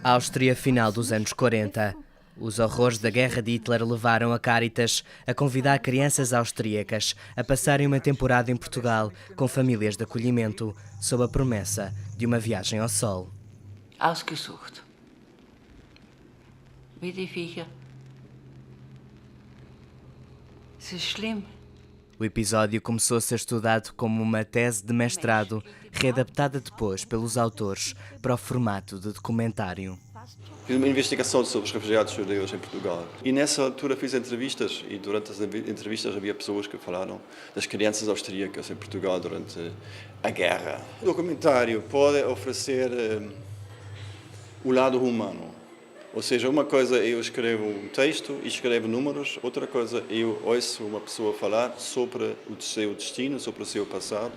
Áustria, final dos anos 40. Os horrores da guerra de Hitler levaram a Caritas a convidar crianças austríacas a passarem uma temporada em Portugal com famílias de acolhimento, sob a promessa de uma viagem ao sol. Ausgesucht. Wie die Viecher. Es ist schlimm. O episódio começou a ser estudado como uma tese de mestrado, readaptada depois pelos autores para o formato de documentário. Fiz uma investigação sobre os refugiados judeus em Portugal. E nessa altura fiz entrevistas, e durante as entrevistas havia pessoas que falaram das crianças austríacas em Portugal durante a guerra. O documentário pode oferecer o lado humano. Ou seja, uma coisa eu escrevo um texto e escrevo números, outra coisa eu ouço uma pessoa falar sobre o seu destino, sobre o seu passado.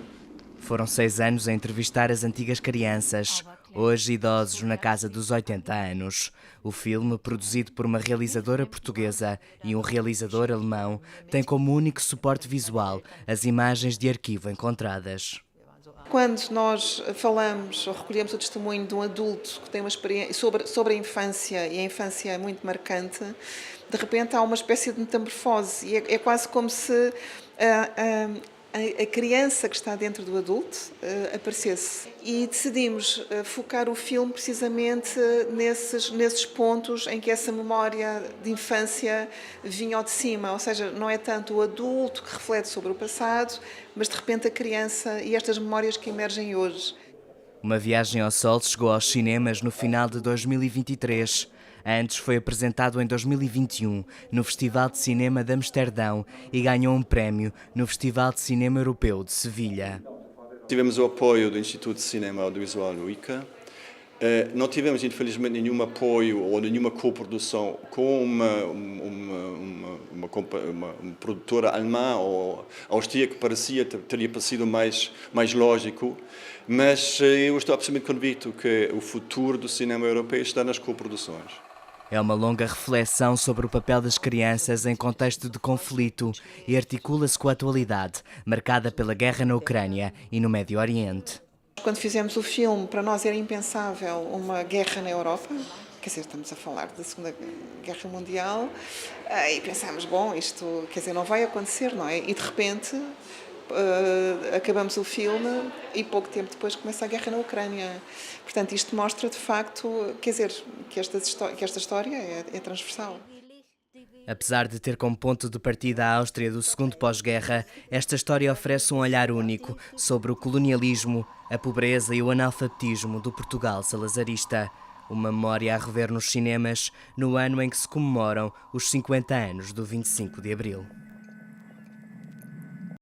Foram 6 anos a entrevistar as antigas crianças, hoje idosos na casa dos 80 anos. O filme, produzido por uma realizadora portuguesa e um realizador alemão, tem como único suporte visual as imagens de arquivo encontradas. Quando nós falamos ou recolhemos o testemunho de um adulto que tem uma experiência sobre a infância, e a infância é muito marcante, de repente há uma espécie de metamorfose e é quase como se a criança que está dentro do adulto aparecesse. E decidimos focar o filme precisamente nesses pontos em que essa memória de infância vinha ao de cima, ou seja, não é tanto o adulto que reflete sobre o passado, mas de repente a criança e estas memórias que emergem hoje. Uma viagem ao sol chegou aos cinemas no final de 2023. Antes foi apresentado em 2021 no Festival de Cinema de Amsterdão e ganhou um prémio no Festival de Cinema Europeu de Sevilha. Tivemos o apoio do Instituto de Cinema Audiovisual, o ICA. Não tivemos, infelizmente, nenhum apoio ou nenhuma coprodução com uma produtora alemã ou austríaca que teria parecido mais lógico, mas eu estou absolutamente convicto que o futuro do cinema europeu está nas coproduções. É uma longa reflexão sobre o papel das crianças em contexto de conflito e articula-se com a atualidade, marcada pela guerra na Ucrânia e no Médio Oriente. Quando fizemos o filme, para nós era impensável uma guerra na Europa, quer dizer, estamos a falar da Segunda Guerra Mundial, e pensámos, bom, isto, quer dizer, não vai acontecer, não é? E de repente acabamos o filme e pouco tempo depois começa a guerra na Ucrânia. Portanto, isto mostra de facto, quer dizer, que esta história é transversal. Apesar de ter como ponto de partida a Áustria do segundo pós-guerra, esta história oferece um olhar único sobre o colonialismo, a pobreza e o analfabetismo do Portugal salazarista. Uma memória a rever nos cinemas no ano em que se comemoram os 50 anos do 25 de Abril.